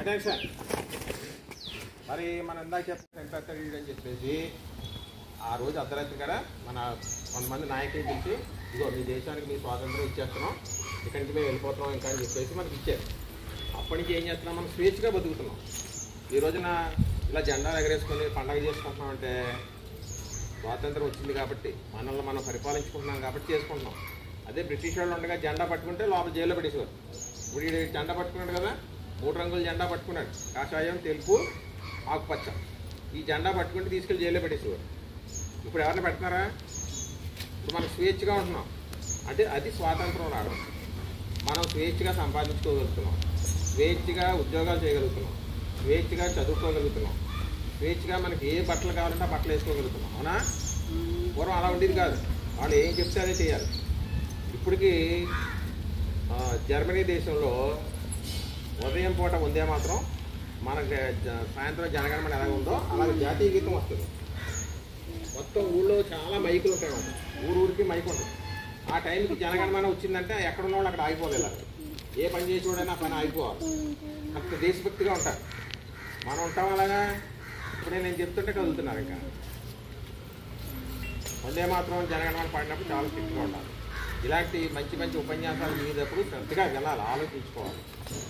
Attention. మరి మనం ఇందాక చెప్పని చెప్పేసి ఆ రోజు అర్ధరాత్రి కదా మన కొంతమంది నాయకులు పిలిచి ఇదిగో మీ దేశానికి మీ స్వాతంత్రం ఇచ్చేస్తున్నాం, ఇక్కడి నుంచి మేము వెళ్ళిపోతున్నాం ఇంకా అని చెప్పేసి మనకి ఇచ్చారు. అప్పటి నుంచి ఏం చేస్తున్నాం, మనం స్వేచ్ఛగా బతుకుతున్నాం. ఈ రోజున ఇలా జెండా ఎగరేసుకొని పండగ చేసుకుంటున్నాం అంటే స్వాతంత్రం వచ్చింది కాబట్టి, మనల్ని మనం పరిపాలించుకుంటున్నాం కాబట్టి చేసుకుంటున్నాం. అదే బ్రిటిష్ వాళ్ళు ఉండగా జెండా పట్టుకుంటే లోపల జైల్లో పెట్టేసేవారు. ఇప్పుడు ఈ జెండా పట్టుకున్నాడు కదా, 3 రంగుల జెండా పట్టుకున్నాడు, కాషాయం, తెలుపు, ఆకుపచ్చ. ఈ జెండా పట్టుకుంటే తీసుకెళ్ళి జైల్లో పెట్టేసేవారు. ఇప్పుడు ఎవరిని పెడుతున్నారా? ఇప్పుడు మనం స్వేచ్ఛగా ఉంటున్నాం అంటే అది స్వాతంత్రం రావడం. మనం స్వేచ్ఛగా సంపాదించుకోగలుగుతున్నాం, స్వేచ్ఛగా ఉద్యోగాలు చేయగలుగుతున్నాం, స్వేచ్ఛగా చదువుకోగలుగుతున్నాం, స్వేచ్ఛగా మనకి ఏ బట్టలు కావాలంటే ఆ బట్టలు వేసుకోగలుగుతున్నాం. అవునా? పూర్వం అలా ఉండేది కాదు, వాళ్ళు ఏం చెప్తే అదే చేయాలి. ఇప్పటికీ జర్మనీ దేశంలో ఉదయం పూట ఉందే మాత్రం మనకి సాయంత్రం జనగణమన ఎలా ఉందో అలాగే జాతీయ గీతం వస్తుంది. మొత్తం ఊళ్ళో చాలా మైకులు ఉంటాయి అన్నమాట, ఊరికి మైకు ఉంటుంది. ఆ టైంకి జనగణమన వచ్చిందంటే ఎక్కడున్న వాళ్ళు అక్కడ ఆగిపోలేదు. ఏ పని చేసి చూడైనా పని ఆగిపోవాలి. అంత దేశభక్తిగా ఉంటారు. మనం ఉంటాం అలాగా. ఇప్పుడే నేను చెప్తుంటే కదులుతున్నారు. ఇంకా వందే మాత్రం జనగణమన పాడినప్పుడు చాలా స్ట్రిక్ట్గా ఉండాలి. ఇలాంటి మంచి మంచి ఉపన్యాసాలు మీదప్పుడు శ్రద్ధగా వినాలి, ఆలోచించుకోవాలి.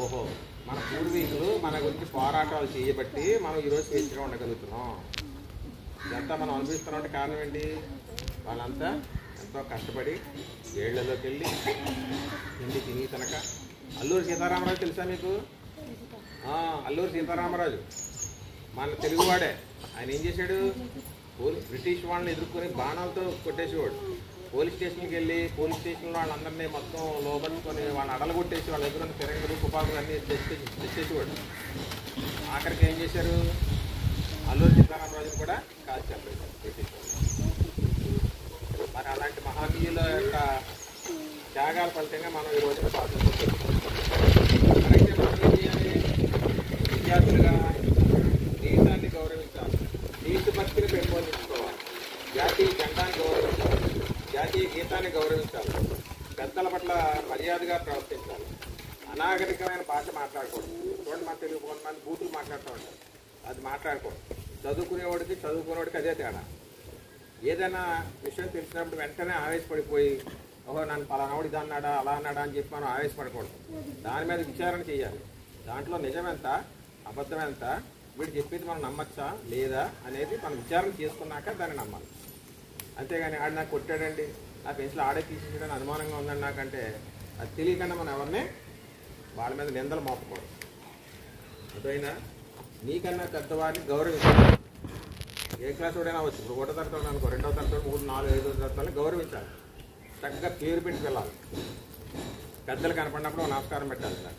ఓహో, మన పూర్వీకులు మన గురించి పోరాటాలు చేయబట్టి మనం ఈరోజు స్వేచ్ఛగా ఉండగలుగుతున్నాం. ఇదంతా మనం అనుభవిస్తున్నామంటే కారణం ఏంటి? వాళ్ళంతా ఎంతో కష్టపడి ఏళ్లలోకి వెళ్ళి తిండి తిని తనక. అల్లూరి సీతారామరాజు తెలుసా మీకు? అల్లూరి సీతారామరాజు మన తెలుగువాడే. ఆయన ఏం చేశాడు? బ్రిటిష్ వాళ్ళని ఎదుర్కొని బాణాలతో కొట్టేసేవాడు. పోలీస్ స్టేషన్కి వెళ్ళి పోలీస్ స్టేషన్లో వాళ్ళందరినీ మొత్తం లోపలుకొని వాళ్ళని అడలగొట్టేసి వాళ్ళ దగ్గర ఉన్న ఫిరంగులు, తుపాకులు అన్నీ తెచ్చేసేవాడు. ఆఖరికి ఏం చేశారు? అల్లూరి సీతారామరాజుని కూడా కాల్చి చంపేశారు బ్రిటిష్ వాళ్ళు. మరి అలాంటి మహనీయుల యొక్క త్యాగాల ఫలితంగా మనం ఈ రోజున స్వాతంత్రం. అలాగే మనం ఏం చేయాలి? విద్యార్థులుగా దేశాన్ని గౌరవించాలి, దేశభక్తిని పెంపొందించుకోవాలి, జాతీయ జెండాన్ని గౌరవించాలి, జాతీయ గీతాన్ని గౌరవించాలి, పెద్దల పట్ల మర్యాదగా ప్రవర్తించాలి, అనాగరికమైన భాష మాట్లాడకూడదు. చూడండి, మన తెలుగు కొంతమంది బూతులు మాట్లాడుతూ ఉంటారు, అది మాట్లాడకూడదు. చదువుకునేవాడికి చదువుకునేవాడికి అదే తేడా. ఏదైనా విషయం తెలిసినప్పుడు వెంటనే ఆవేశపడిపోయి ఓహో నన్ను పలానావాడు ఇది అన్నాడా అలా అన్నాడా అని చెప్పి మనం ఆవేశపడకూడదు. దాని మీద విచారణ చేయాలి. దాంట్లో నిజమెంత అబద్ధం ఎంత, వీడు చెప్పేది మనం నమ్మచ్చా లేదా అనేది మనం విచారణ చేసుకున్నాక దాన్ని నమ్మాలి. అంతేగాని ఆడు నాకు కొట్టాడండి, ఆ పెన్సిల్ ఆడే తీసేయడానికి అనుమానంగా ఉందని నాకంటే అది తెలియకుండా మనం ఎవరిని వాళ్ళ మీద నిందలు మోపకూడదు. అదైనా నీకన్నా పెద్దవారిని గౌరవించాలి. ఏ క్లాస్ వాడైనా వచ్చు. ఇప్పుడు 1వ తరగతి అనుకో, 2వ తరగతి 3, 4, 5వ తరగతి గౌరవించాలి. చక్కగా పేరు పెట్టి వెళ్ళాలి. పెద్దలు కనపడినప్పుడు నమస్కారం పెట్టాలి. ఇలా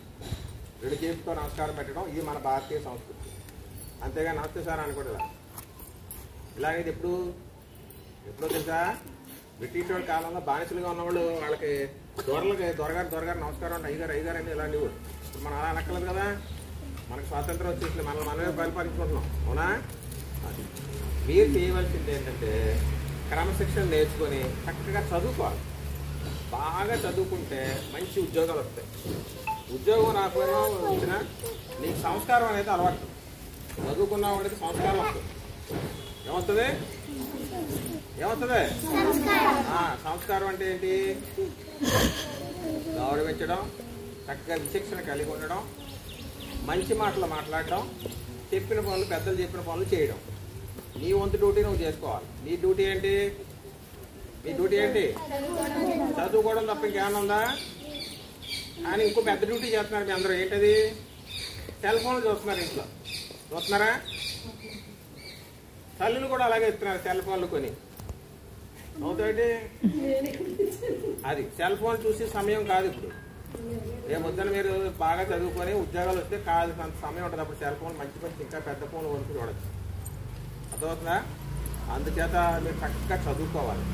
2 చేతితో నమస్కారం పెట్టడం ఇది మన భారతీయ సంస్కృతి. అంతేగా నమస్తే సార్ అనుకోవట్లా. ఇలాగైతే ఎప్పుడో తెలుసా, బ్రిటిష్ వాళ్ళ కాలంలో బానిసలుగా ఉన్నవాళ్ళు వాళ్ళకి దొరగారు నమస్కారం అంటే అయ్యగారు అని ఇలాంటివి. ఇప్పుడు మనం అలా అనక్కలేదు కదా. మనకు స్వాతంత్రం వచ్చేసి మనమే పరిపాలించుకుంటున్నాం. అవునా? అది మీరు చేయవలసింది ఏంటంటే క్రమశిక్షణ నేర్చుకొని చక్కగా చదువుకోవాలి. బాగా చదువుకుంటే మంచి ఉద్యోగాలు వస్తాయి. ఉద్యోగం రాకపోయినా వచ్చినా నీకు సంస్కారం అనేది అలవాటు. చదువుకున్నావు అనేది సంస్కారం వస్తుంది. ఏమవుతుంది? సంస్కారం అంటే ఏంటి? గౌరవించడం, చక్కగా విచక్షణ కలిగి ఉండడం, మంచి మాటలు మాట్లాడడం, చెప్పిన పనులు పెద్దలు చెప్పిన పనులు చేయడం. నీ వంతు డ్యూటీ నువ్వు చేసుకోవాలి. నీ డ్యూటీ ఏంటి? చదువుకోవడం తప్ప ఇంకేమన్నా ఉందా? కానీ ఇంకో పెద్ద డ్యూటీ చేస్తున్నారు మీ అందరూ. ఏంటది? సెల్ ఫోన్లు చూస్తున్నారు. ఇంట్లో చూస్తున్నారా? తల్లులు కూడా అలాగే ఇస్తున్నారు సెల్ ఫోన్లు కొని. అవుతాయి. అది సెల్ ఫోన్ చూసి సమయం కాదు. ఇప్పుడు రేపొద్దున మీరు బాగా చదువుకొని ఉద్యోగాలు వస్తే కాదు అంత సమయం ఉంటుంది. అప్పుడు సెల్ ఫోన్ మంచి ఇంకా పెద్ద ఫోన్ వరకు చూడచ్చు. అర్థమవుతుందా? అందుచేత మీరు చక్కగా చదువుకోవాలి.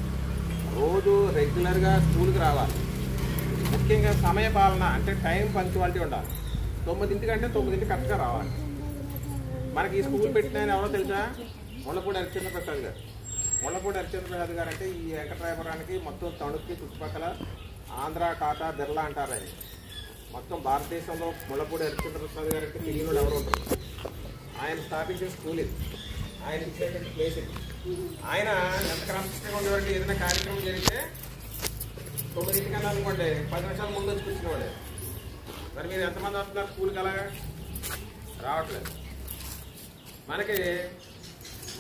రోజు రెగ్యులర్గా స్కూల్కి రావాలి. ముఖ్యంగా సమయ పాలన అంటే టైం పంక్చువాలిటీ ఉండాలి. 9ంటికంటే 9ంటికి కరెక్ట్గా రావాలి. మనకి ఈ స్కూల్ పెట్టిన ఎవరో తెలుసా? ముళ్ళపూడి హరిశ్చంద్ర ప్రసాద్ గారు. ముళ్ళపూడి హరిశ్చంద్ర ప్రసాద్ గారు అంటే ఈ వెంకటరాయపురానికి మొత్తం తణుక్కి చుట్టుపక్కల ఆంధ్ర, టాటా, బిర్లా అంటారు. ఆయన మొత్తం భారతదేశంలో ముళ్ళపూడి హరిశ్చంద్ర ప్రసాద్ గారు అంటే తెలియని ఎవరు ఉంటారు. ఆయన స్థాపించిన స్కూల్ ఇది. ఆయన ఇచ్చేటువంటి ప్లేస్ ఇది. ఆయన ఎంత క్రమశిక్షణగా ఉండేవాడి. ఏదైనా కార్యక్రమం జరిగితే 9ంటికన్నా అనుకోండి 10 నిమిషాల ముందు వచ్చి కూర్చునేవాడే. మరి మీరు ఎంతమంది వస్తున్నారు స్కూల్కి? అలాగా రావట్లేదు. మనకి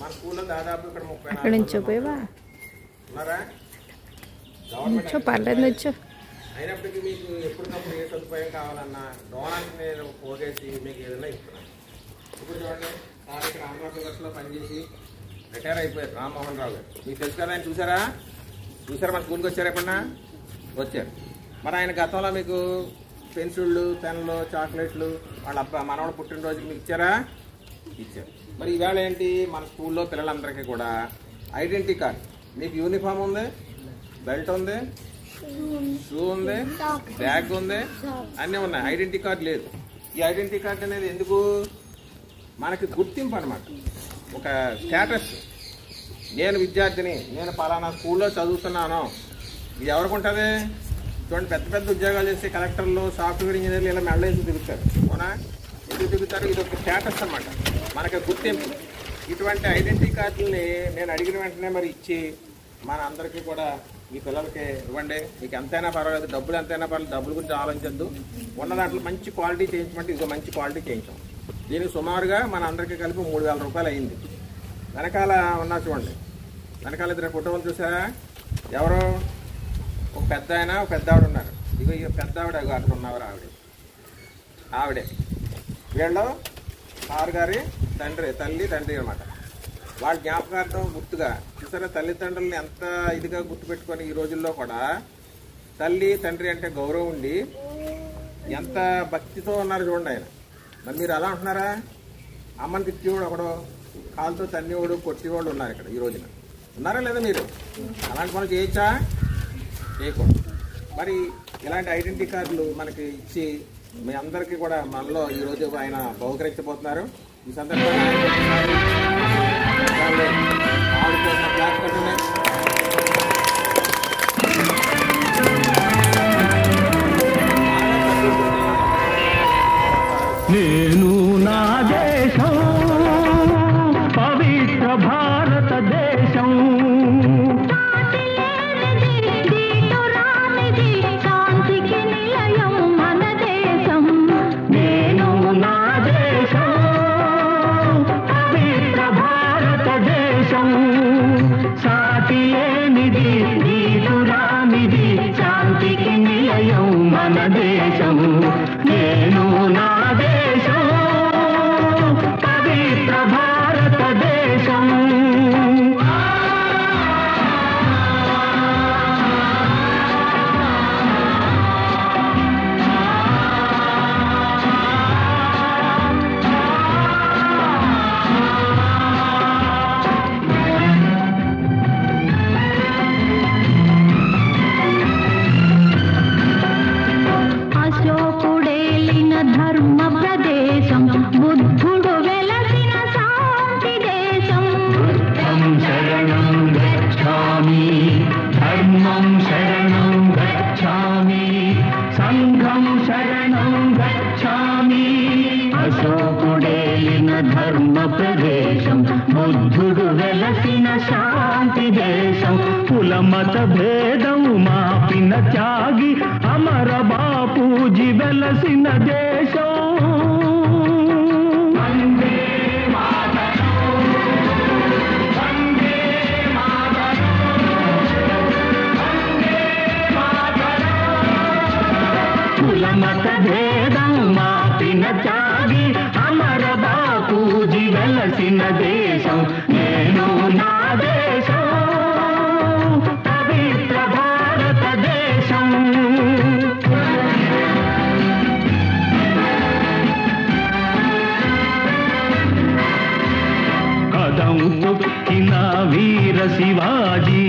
మన స్కూల్లో దాదాపు ఇక్కడ 30 ఉన్నారా? గవర్నమెంట్ అయినప్పటికీ మీకు ఎప్పటికప్పుడు ఏ సదుపాయం కావాలన్నా డోనానికి నేను పోగేసి మీకు ఏదైనా ఇస్తున్నాను. ఇప్పుడు చూడండి, సార్ ఇక్కడ ఆంధ్రప్రదేశ్లో పనిచేసి రిటైర్ అయిపోయారు రామ్మోహన్ రావు గారు. మీకు తెలుసు కదా, ఆయన చూసారా మన స్కూల్కి వచ్చారు? ఎప్పుడన్నా వచ్చారు. మరి ఆయన గతంలో మీకు పెన్సిళ్ళు, పెన్నులు, చాక్లెట్లు వాళ్ళ మనవాడు పుట్టినరోజుకి మీకు ఇచ్చారా? ఇచ్చారు. మరి ఈవేళ ఏంటి, మన స్కూల్లో పిల్లలందరికీ కూడా ఐడెంటిటీ కార్డ్. మీకు యూనిఫామ్ ఉంది, బెల్ట్ ఉంది, షూ ఉంది, బ్యాగ్ ఉంది, అన్నీ ఉన్నాయి. ఐడెంటిటీ కార్డు లేదు. ఈ ఐడెంటిటీ కార్డు అనేది ఎందుకు? మనకి గుర్తింపు అన్నమాట, ఒక స్టేటస్. నేను విద్యార్థిని, నేను పలానా స్కూల్లో చదువుతున్నాను. ఇది ఎవరికి ఉంటుంది? చూడండి, పెద్ద పెద్ద ఉద్యోగాలు చేసే కలెక్టర్లు, సాఫ్ట్వేర్ ఇంజనీర్లు ఇలా మెడలేసి తిరుగుతారు. అవునా? ఎందుకు తిరుగుతారు? ఇది ఒక స్టేటస్ అన్నమాట, మనకి గుర్తింపు. ఇటువంటి ఐడెంటిటీ కార్డులని నేను అడిగిన వెంటనే మరి ఇచ్చి మన అందరికీ కూడా మీ పిల్లలకి ఇవ్వండి. మీకు ఎంతైనా పర్వాలేదు, డబ్బులు ఎంతైనా పర్వాలేదు, డబ్బుల గురించి ఆలోచించద్దు. ఉన్న దాంట్లో మంచి క్వాలిటీ చేయించమంటే ఇదిగో మంచి క్వాలిటీ చేయించాం. దీనికి సుమారుగా మన అందరికీ కలిపి 3000 రూపాయలు అయింది. వెనకాల ఉన్నా చూడండి, వెనకాల 2 ఫోటోలు చూసారా? ఎవరు? ఒక పెద్ద ఆయన, ఒక పెద్ద ఆవిడ ఉన్నారు. ఇగో ఈ పెద్ద ఆవిడ అక్కడ ఉన్నవారు ఆవిడే. వీళ్ళు సార్ గారి తల్లి తండ్రి అనమాట. వాళ్ళ జ్ఞాపకార్థం గుర్తుగా చూసారా, తల్లిదండ్రులని ఎంత ఇదిగా గుర్తుపెట్టుకొని ఈ రోజుల్లో కూడా తల్లి తండ్రి అంటే గౌరవం ఉండి ఎంత భక్తితో ఉన్నారు చూడండి ఆయన. మరి మీరు అలా ఉంటున్నారా? అమ్మని తిట్టేవాడు ఒకడు, కాలుతో తన్నేవాడు, కొట్టేవాళ్ళు ఉన్నారు ఇక్కడ ఈ రోజున. ఉన్నారా లేదా? మీరు అలాంటి పనులు చేయొచ్చా? చేయకూడదు. మరి ఇలాంటి ఐడెంటిటీ కార్డులు మనకి ఇచ్చి మీ అందరికీ కూడా మనలో ఈరోజు ఆయన బహుకరించబోతున్నారు. ఈ సందర్భంగా నేను నా దేశం పవిత్ర భారతదేశం, శాంతికి నిలయం మన దేశం. నేను నా దేశం పవిత్ర భారతదేశం, సాటి శరణం గచ్ఛామి సంఘం శరణం గచ్ఛామి అశోకుడేలిన ధర్మ ప్రదేశం బుద్ధుడు వెలసిన శాంతి దేశం కులమత భేదం మాపిన త్యాగి అమర బాపూజీ వెలసిన దేశం కులమత భేదం మాపిన త్యాగి అమర బాపూజీ వెలసిన దేశం నేను నా దేశం పవిత్ర భారతదేశం కదం తొక్కిన వీర శివాజీ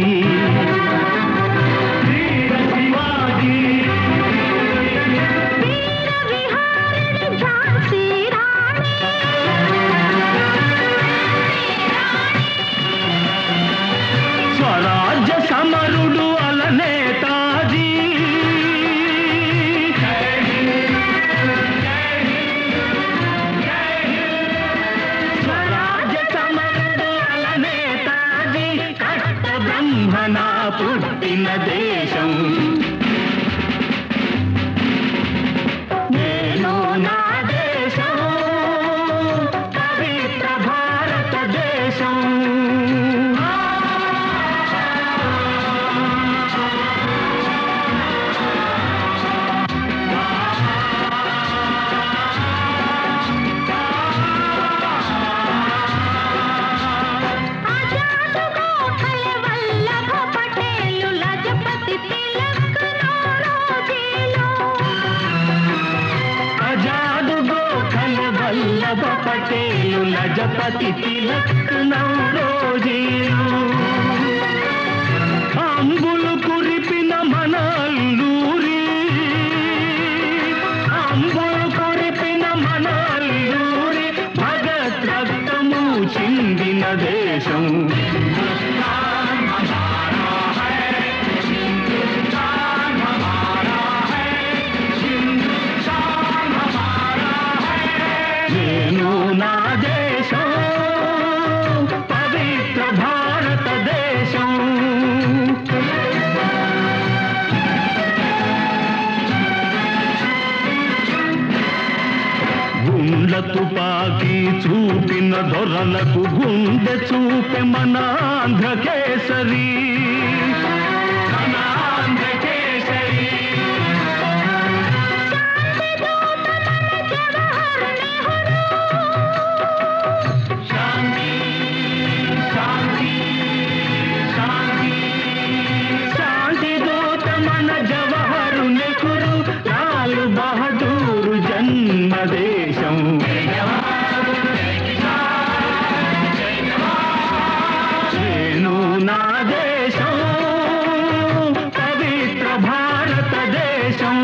స్వరాజ్య సమరుడు అలనేతాజీ స్వరాజ్య సమరుడు అలనేతాజీ కట్ట బ్రహ్మణ పుట్టిన దేశం నేను నా దేశం పవిత్ర భారతదేశం పటేలు లజపతి తిలక్ నౌరోజీలు అంబులు కురిపిన మన అల్లూరి అంబులు కురిపిన మన అల్లూరి భగత్ రక్తము చిందిన దేశం నేను నా దేశం పవిత్ర భారతదేశం గుండ్ల తుపాకీ చూపిన దొరలకు గుండె చూపె మన ఆంధ్రకేసరి దేశం నేను నా దేశం పవిత్ర భారతదేశం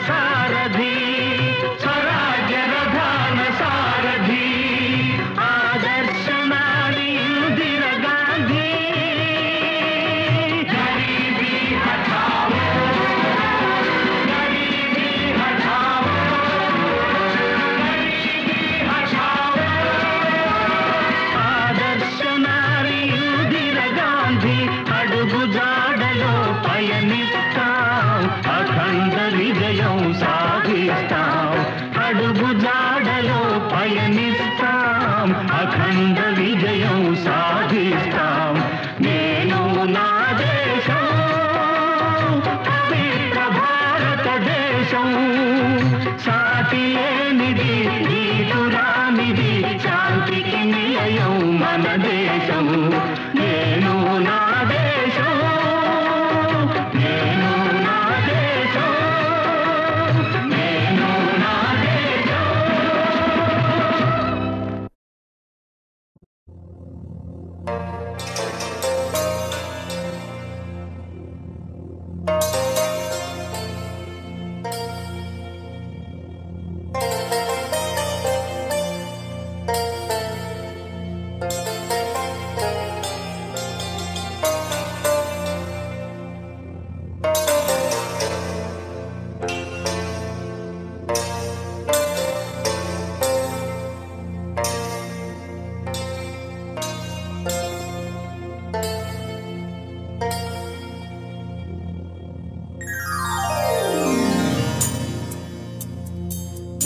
సారథి స్వరాజ్య రథాన సారథి ఆదర్శ నారీ ఇందిరా గాంధీ గరీబీ హఠావో గరీబీ హఠావో గరీబీ హఠావో ఆదర్శ నారీ ఇందిరా గాంధీ అడుగు జాడలో పయనిస్తాం అఖండ విజయం సాధిస్తాం అడుగు జాడలో పయనిస్తాం అఖండ విజయం సాధిస్తాం నేను నా దేశం పవిత్ర భారతదేశం సాటి లేనిది నీతురానిది శాంతికి నిలయం మన దేశం నేను నా దేశం నేను నా దేశం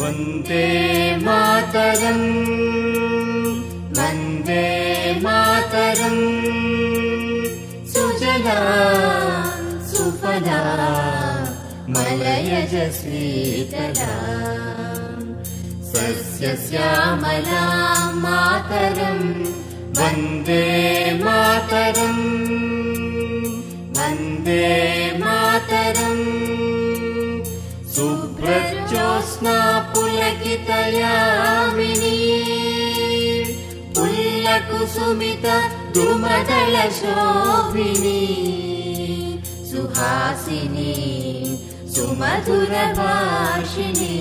वन्दे मातरम् वन्दे मातरम् सुजला सुफला मलयज शीतला सस्यश्यामला मातरम् वन्दे मातरम् वन्दे मातरम् शुभ्रज्योत्स्ना पुलकितयामिनी पुल्लकुसुमित द्रुमदल शोभिनी सुहासिनी सुमधुर भाषिणी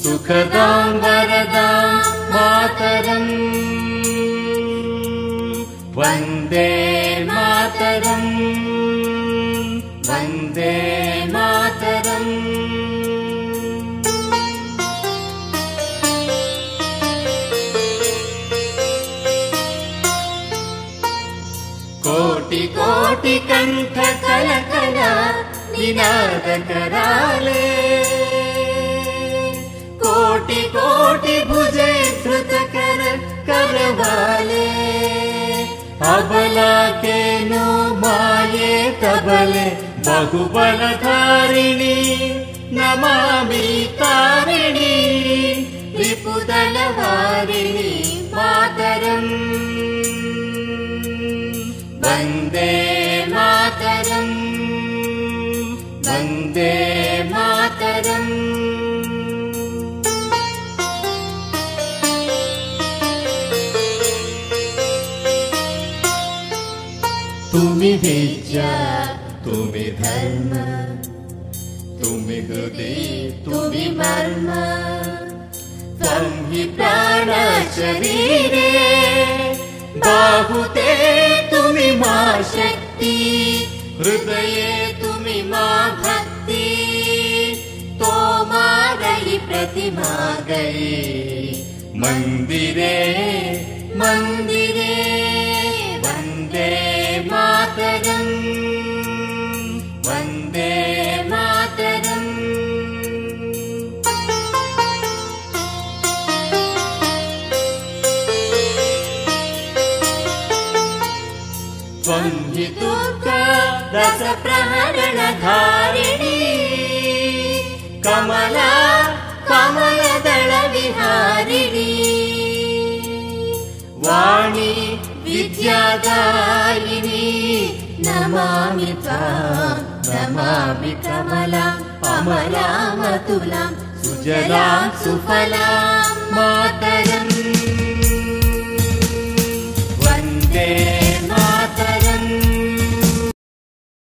सुखदां वरदां मातरम् वन्दे मातरम् वन्दे मातरम् कोटि कोटि कंठ कलकल निनाद कराले कोटि कोटि भुजे धृत कर करवाले अबला के नो माये तबले बहुबलधारिणी नमामि तारिणी रिपुदलवारिणी मातरम् वन्दे मातरम् वन्दे मातरम् तुम्हि विद्या तुम्हि धर्म तुम्हि हृदि तुम्हि मर्म त्वं हि प्राण शरीरे बाहुते तुम्हि मा शक्ति हृदये तुम्हि मा भक्ति तोमारहि प्रतिमा गई मंदिरे मंदिरे वन्दे मातरम् वन्दे मातरम् त्वं हि दुर्गा रसप्रहरणधारिणी कमला कमलदल विहारिणी वाणी विद्यादायिनी नमामि त्वां नमामि कमलाम् अमलामतुलां सुजलां सुफलां मातरम्